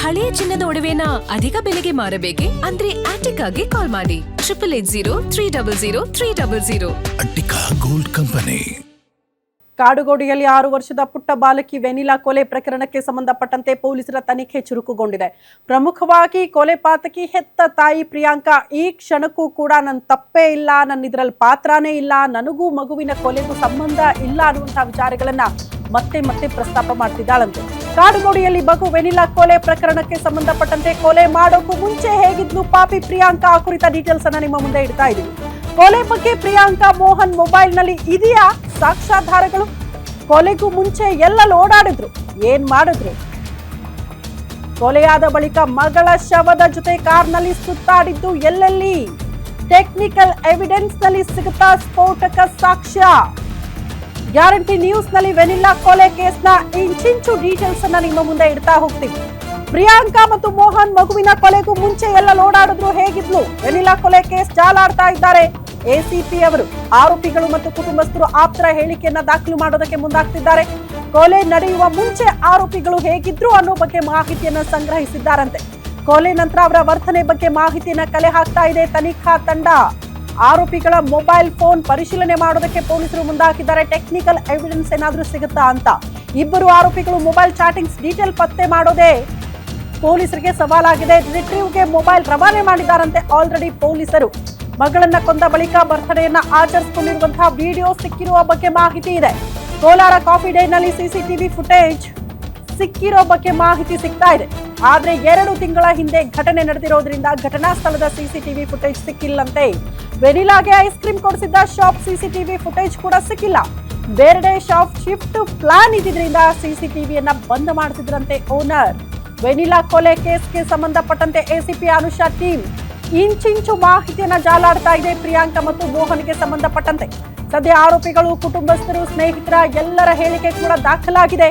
ಹಳೆಯ ಚಿನ್ನದ ಒಡವೆನ ಅಧಿಕ ಬೆಲೆಗೆ ಮಾರಬೇಕೆ? ಅಂದ್ರೆ ಆಟಿಕಾಗೆ ಕಾಲ್ ಮಾಡಿ 8880 ಅಟ್ಟಿಕಾ ಗೋಲ್ಡ್ ಕಂಪನಿ. ಕಾಡುಗೋಡಿಯಲ್ಲಿ 6 ವರ್ಷದ ಪುಟ್ಟ ಬಾಲಕಿ ವೆನಿಲಾ ಕೊಲೆ ಪ್ರಕರಣಕ್ಕೆ ಸಂಬಂಧಪಟ್ಟಂತೆ ಪೊಲೀಸರ ತನಿಖೆ ಚುರುಕುಗೊಂಡಿದೆ. ಪ್ರಮುಖವಾಗಿ ಕೊಲೆ ಪಾತಕಿ ಹೆತ್ತ ತಾಯಿ ಪ್ರಿಯಾಂಕಾ ಈ ಕ್ಷಣಕ್ಕೂ ಕೂಡ ನನ್ನ ತಪ್ಪೇ ಇಲ್ಲ, ನನ್ನ ಇದರಲ್ಲಿ ಪಾತ್ರನೇ ಇಲ್ಲ, ನನಗೂ ಮಗುವಿನ ಕೊಲೆಗೂ ಸಂಬಂಧ ಇಲ್ಲ ಅನ್ನುವಂತಹ ವಿಚಾರಗಳನ್ನ ಮತ್ತೆ ಮತ್ತೆ ಪ್ರಸ್ತಾಪ ಮಾಡ್ತಿದ್ದಾಳಂತೆ. ಕಾಡುಗೋಡಿಯಲ್ಲಿ ಮಗು ವೆನಿಲಾ ಕೊಲೆ ಪ್ರಕರಣಕ್ಕೆ ಸಂಬಂಧಪಟ್ಟಂತೆ ಕೊಲೆ ಮಾಡೋಕ್ಕೂ ಮುಂಚೆ ಹೇಗಿದ್ಲು ಪಾಪಿ ಪ್ರಿಯಾಂಕಾ ಆ ಕುರಿತ ಡೀಟೇಲ್ಸ್ ಅನ್ನ ನಿಮ್ಮ ಮುಂದೆ ಇಡ್ತಾ ಇದ್ದೀವಿ. ಕೊಲೆ ಬಗ್ಗೆ ಪ್ರಿಯಾಂಕಾ ಮೋಹನ್ ಮೊಬೈಲ್ ನಲ್ಲಿ ಇದೆಯಾ ಸಾಕ್ಷ್ಯಾಧಾರಗಳು? ಕೊಲೆಗೂ ಮುಂಚೆ ಎಲ್ಲ ಓಡಾಡಿದ್ರು, ಏನ್ ಮಾಡಿದ್ರು? ಕೊಲೆಯಾದ ಬಳಿಕ ಮಗಳ ಶವದ ಜೊತೆ ಕಾರ್ನಲ್ಲಿ ಸುತ್ತಾಡಿದ್ದು ಎಲ್ಲೆಲ್ಲಿ? ಟೆಕ್ನಿಕಲ್ ಎವಿಡೆನ್ಸ್ ನಲ್ಲಿ ಸಿಗುತ್ತಾ ಸ್ಫೋಟಕ ಸಾಕ್ಷ್ಯ? ಗ್ಯಾರಂಟಿ ನ್ಯೂಸ್ ನಲ್ಲಿ ವೆನಿಲಾ ಕೊಲೆ ಕೇಸ್ನ ಇಂಚಿಂಚು ಡೀಟೇಲ್ಸ್ ಅನ್ನ ನಿಮ್ಮ ಮುಂದೆ ಇಡ್ತಾ ಹೋಗ್ತೀವಿ. ಪ್ರಿಯಾಂಕಾ ಮತ್ತು ಮೋಹನ್ ಮಗುವಿನ ಕೊಲೆಗೂ ಮುಂಚೆ ಎಲ್ಲ ಓಡಾಡಿದ್ರು, ಹೇಗಿದ್ಲು? ವೆನಿಲಾ ಕೊಲೆ ಕೇಸ್ ಜಾಲಾಡ್ತಾ ಇದ್ದಾರೆ ಎಸಿಪಿ ಅವರು. ಆರೋಪಿಗಳು ಮತ್ತು ಕುಟುಂಬಸ್ಥರು ಆಪ್ತರ ಹೇಳಿಕೆಯನ್ನ ದಾಖಲು ಮಾಡೋದಕ್ಕೆ ಮುಂದಾಗ್ತಿದ್ದಾರೆ. ಕೊಲೆ ನಡೆಯುವ ಮುಂಚೆ ಆರೋಪಿಗಳು ಹೇಗಿದ್ರು ಅನ್ನೋ ಬಗ್ಗೆ ಮಾಹಿತಿಯನ್ನ ಸಂಗ್ರಹಿಸಿದ್ದಾರಂತೆ. ಕೊಲೆ ನಂತರ ಅವರ ವರ್ತನೆ ಬಗ್ಗೆ ಮಾಹಿತಿಯನ್ನ ಕಲೆ ಹಾಕ್ತಾ ಇದೆ ತನಿಖಾ ತಂಡ. ಆರೋಪಿಗಳ ಮೊಬೈಲ್ ಫೋನ್ ಪರಿಶೀಲನೆ ಮಾಡೋದಕ್ಕೆ ಪೊಲೀಸರು ಮುಂದಾಗಿದ್ದಾರೆ. ಟೆಕ್ನಿಕಲ್ ಎವಿಡೆನ್ಸ್ ಏನಾದ್ರೂ ಸಿಗುತ್ತಾ ಅಂತ. ಇಬ್ಬರು ಆರೋಪಿಗಳು ಮೊಬೈಲ್ ಚಾಟಿಂಗ್ಸ್ ಡೀಟೇಲ್ ಪತ್ತೆ ಮಾಡೋದೇ ಪೊಲೀಸರಿಗೆ ಸವಾಲಾಗಿದೆ. ರಿಟ್ರೀವ್ಗೆ ಮೊಬೈಲ್ ರವಾನೆ ಮಾಡಿದ್ದಾರಂತೆ ಆಲ್ರೆಡಿ ಪೊಲೀಸರು. ಮಗಳನ್ನ ಕೊಂದ ಬಳಿಕ ಬರ್ತ್ಡೇಯನ್ನ ಆಚರಿಸಿಕೊಂಡಿರುವಂತಹ ವಿಡಿಯೋ ಸಿಕ್ಕಿರುವ ಬಗ್ಗೆ ಮಾಹಿತಿ ಇದೆ. ಕೋಲಾರ ಕಾಫಿ ಡೇ ನಲ್ಲಿ ಸಿಸಿಟಿವಿ ಫುಟೇಜ್ ಸಿಕ್ಕಿರೋ ಬಗ್ಗೆ ಮಾಹಿತಿ ಸಿಗ್ತಾ ಇದೆ. ಆದ್ರೆ 2 ತಿಂಗಳ ಹಿಂದೆ ಘಟನೆ ನಡೆದಿರೋದ್ರಿಂದ ಘಟನಾ ಸ್ಥಳದ ಸಿಸಿಟಿವಿ ಫುಟೇಜ್ ಸಿಕ್ಕಿಲ್ಲಂತೆ. ವೆನಿಲಾಗೆ ಐಸ್ ಕ್ರೀಮ್ ಕೊಡಿಸಿದ್ದ ಶಾಪ್ ಸಿಸಿಟಿವಿ ಫುಟೇಜ್ ಕೂಡ ಸಿಕ್ಕಿಲ್ಲ. ಬೇರೆ ಶಾಪ್ ಶಿಫ್ಟ್ ಪ್ಲಾನ್ ಇದ್ದಿದ್ರಿಂದ ಸಿಸಿಟಿವಿಯನ್ನ ಬಂದ್ ಮಾಡಿಸಿದ್ರಂತೆ ಓನರ್. ವೆನಿಲಾ ಕೊಲೆ ಕೇಸ್ಗೆ ಸಂಬಂಧಪಟ್ಟಂತೆ ಎಸಿಪಿ ಅನುಷಾ ಟೀಮ್ ಇಂಚಿಂಚು ಮಾಹಿತಿಯನ್ನ ಜಾಲಾಡ್ತಾ ಇದೆ ಪ್ರಿಯಾಂಕಾ ಮತ್ತು ಮೋಹನ್ಗೆ ಸಂಬಂಧಪಟ್ಟಂತೆ. ಸದ್ಯ ಆರೋಪಿಗಳು, ಕುಟುಂಬಸ್ಥರು, ಸ್ನೇಹಿತರ ಎಲ್ಲರ ಹೇಳಿಕೆ ಕೂಡ ದಾಖಲಾಗಿದೆ.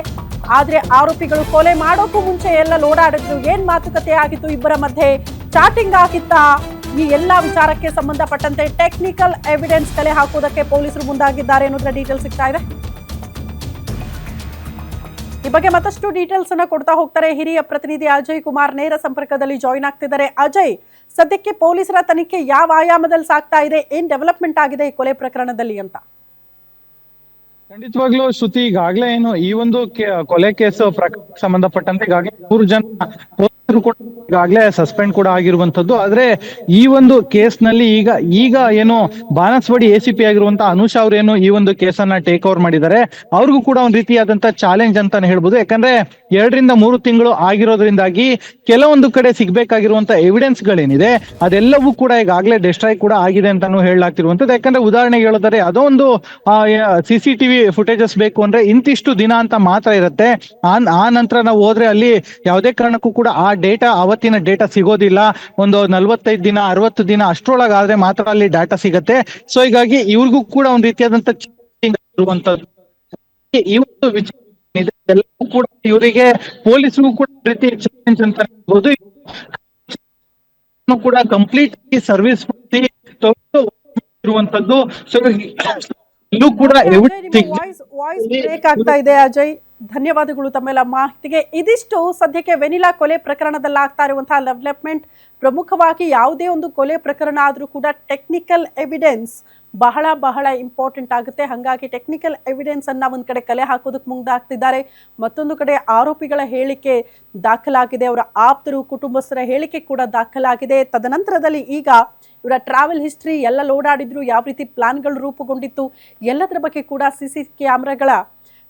ಆದ್ರೆ ಆರೋಪಿಗಳು ಕೊಲೆ ಮಾಡೋಕ್ಕೂ ಮುಂಚೆ ಎಲ್ಲ ಓಡಾಡಿದ್ರು, ಏನ್ ಮಾತುಕತೆ ಆಗಿತ್ತು ಇಬ್ಬರ ಮಧ್ಯೆ, ಚಾಟಿಂಗ್ ಆಗಿತ್ತಾ, ಈ ಎಲ್ಲಾ ವಿಚಾರಕ್ಕೆ ಸಂಬಂಧಪಟ್ಟಂತೆ ಟೆಕ್ನಿಕಲ್ ಎವಿಡೆನ್ಸ್ ಕಲೆ ಹಾಕುವುದಕ್ಕೆ ಪೊಲೀಸರು ಮುಂದಾಗಿದ್ದಾರೆ ಅನ್ನೋದ್ರ ಡೀಟೇಲ್ಸ್ ಸಿಗ್ತಾ ಇದೆ. ಈ ಬಗ್ಗೆ ಮತ್ತಷ್ಟು ಡೀಟೇಲ್ಸ್ ಅನ್ನ ಕೊಡ್ತಾ ಹೋಗ್ತಾರೆ ಹಿರಿಯ ಪ್ರತಿನಿಧಿ ಅಜಯ್ ಕುಮಾರ್ ನೇರ ಸಂಪರ್ಕದಲ್ಲಿ ಜಾಯಿನ್ ಆಗ್ತಿದ್ದಾರೆ. ಅಜಯ್, ಸದ್ಯಕ್ಕೆ ಪೊಲೀಸರ ತನಿಖೆ ಯಾವ ಆಯಾಮದಲ್ಲಿ ಸಾಗ್ತಾ ಇದೆ, ಏನ್ ಡೆವಲಪ್ಮೆಂಟ್ ಆಗಿದೆ ಈ ಕೊಲೆ ಪ್ರಕರಣದಲ್ಲಿ ಅಂತ? ಖಂಡಿತವಾಗ್ಲೂ ಶ್ರುತಿ, ಈಗಾಗ್ಲೇ ಏನು ಈ ಒಂದು ಕೊಲೆ ಕೇಸ್ ಸಂಬಂಧಪಟ್ಟಂತೆ ಈಗಾಗಲೇ 3 ಜನ ಪೊಲೀಸರು ಕೂಡ ಈಗಾಗಲೇ ಸಸ್ಪೆಂಡ್ ಕೂಡ ಆಗಿರುವಂತದ್ದು. ಆದ್ರೆ ಈ ಒಂದು ಕೇಸ್ ನಲ್ಲಿ ಈಗ ಏನು ಬಾನಸವಾಡಿ ಎಸಿಪಿ ಆಗಿರುವಂತ ಅನುಷಾ ಅವ್ರೇನು ಈ ಒಂದು ಕೇಸನ್ನ ಟೇಕ್ ಓವರ್ ಮಾಡಿದ್ದಾರೆ. ಅವ್ರಿಗೂ ಕೂಡ ಒಂದ್ ರೀತಿಯಾದಂತ ಚಾಲೆಂಜ್ ಅಂತಾನೆ ಹೇಳ್ಬೋದು. ಯಾಕಂದ್ರೆ 2 ರಿಂದ 3 ತಿಂಗಳು ಆಗಿರೋದ್ರಿಂದಾಗಿ ಕೆಲವೊಂದು ಕಡೆ ಸಿಗ್ಬೇಕಾಗಿರುವಂತ ಎವಿಡೆನ್ಸ್ ಗಳೇನಿದೆ ಅದೆಲ್ಲವೂ ಕೂಡ ಈಗಾಗಲೇ ಡಿಸ್ಟ್ರಾಯ್ ಕೂಡ ಆಗಿದೆ ಅಂತಾನು ಹೇಳಲಾಗ್ತಿರುವಂತದ್ದು. ಯಾಕಂದ್ರೆ ಉದಾಹರಣೆಗೆ ಹೇಳಿದರೆ ಅದೋ ಒಂದು ಸಿಸಿಟಿವಿ ಫುಟೇಜಸ್ ಬೇಕು ಅಂದ್ರೆ ಇಂತಿಷ್ಟು ದಿನ ಅಂತ ಮಾತ್ರ ಇರುತ್ತೆ. ಆ ನಂತರ ನಾವು ಹೋದ್ರೆ ಅಲ್ಲಿ ಯಾವುದೇ ಕಾರಣಕ್ಕೂ ಕೂಡ ಆ ಡೇಟಾ, ಅವತ್ತಿನ ಡೇಟಾ ಸಿಗೋದಿಲ್ಲ. ಒಂದು 45 ದಿನ 60 ದಿನ ಅಷ್ಟರೊಳಗಾದ್ರೆ ಮಾತ್ರ ಅಲ್ಲಿ ಡಾಟಾ ಸಿಗತ್ತೆ. ಸೊ ಹೀಗಾಗಿ ಇವ್ರಿಗೂ ಕೂಡ ಒಂದ್ ರೀತಿಯಾದಂತ ಇರುವಂತದ್ದು ಈ ಒಂದು ವಿಚಾರ ಎಲ್ಲವೂ ಕೂಡ ಇವರಿಗೆ ಪೊಲೀಸರಿಗೂ ಕೂಡ ರೀತಿ ಚಾಲೆಂಜ್ ಅಂತ ಹೇಳ್ಬೋದು. ಕೂಡ ಕಂಪ್ಲೀಟ್ ಸರ್ವಿಸ್ ಇರುವಂತದ್ದು. ಸೊ ಇಲ್ಲೂ ಕೂಡ ವಾಯ್ಸ್ ಬ್ರೇಕ್ ಆಗ್ತಾ ಇದೆ ಅಜಯ್. ಧನ್ಯವಾದಗಳು ತಮ್ಮೆಲ್ಲ ಮಾಹಿತಿಗೆ. ಇದಿಷ್ಟು ಸದ್ಯಕ್ಕೆ ವೆನಿಲಾ ಕೊಲೆ ಪ್ರಕರಣದಲ್ಲಿ ಆಗ್ತಾ ಇರುವಂತಹ ಡೆವಲಪ್ಮೆಂಟ್. ಪ್ರಮುಖವಾಗಿ ಯಾವುದೇ ಒಂದು ಕೊಲೆ ಪ್ರಕರಣ ಆದ್ರೂ ಕೂಡ ಟೆಕ್ನಿಕಲ್ ಎವಿಡೆನ್ಸ್ ಬಹಳ ಇಂಪಾರ್ಟೆಂಟ್ ಆಗುತ್ತೆ. ಹಾಗಾಗಿ ಟೆಕ್ನಿಕಲ್ ಎವಿಡೆನ್ಸ್ ಅನ್ನ ಒಂದ್ ಕಡೆ ಕಲೆ ಹಾಕೋದಕ್ಕೆ ಮುಂದಾಗ್ತಿದ್ದಾರೆ. ಮತ್ತೊಂದು ಕಡೆ ಆರೋಪಿಗಳ ಹೇಳಿಕೆ ದಾಖಲಾಗಿದೆ, ಅವರ ಆಪ್ತರು, ಕುಟುಂಬಸ್ಥರ ಹೇಳಿಕೆ ಕೂಡ ದಾಖಲಾಗಿದೆ. ತದನಂತರದಲ್ಲಿ ಈಗ ಇವರ ಟ್ರಾವೆಲ್ ಹಿಸ್ಟ್ರಿ, ಎಲ್ಲ ಓಡಾಡಿದ್ರು, ಯಾವ ರೀತಿ ಪ್ಲಾನ್ಗಳು ರೂಪುಗೊಂಡಿತ್ತು, ಎಲ್ಲದರ ಬಗ್ಗೆ ಕೂಡ ಸಿಸಿ ಕ್ಯಾಮ್ರಾಗಳ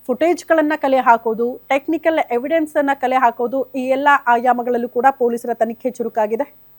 ಫುಟೇಜ್ಗಳನ್ನ ಕಲೆ ಹಾಕೋದು, ಟೆಕ್ನಿಕಲ್ ಎವಿಡೆನ್ಸ್ ಅನ್ನ ಕಲೆ ಹಾಕೋದು, ಈ ಎಲ್ಲ ಆಯಾಮಗಳಲ್ಲೂ ಕೂಡ ಪೊಲೀಸರ ತನಿಖೆ ಚುರುಕಾಗಿದೆ.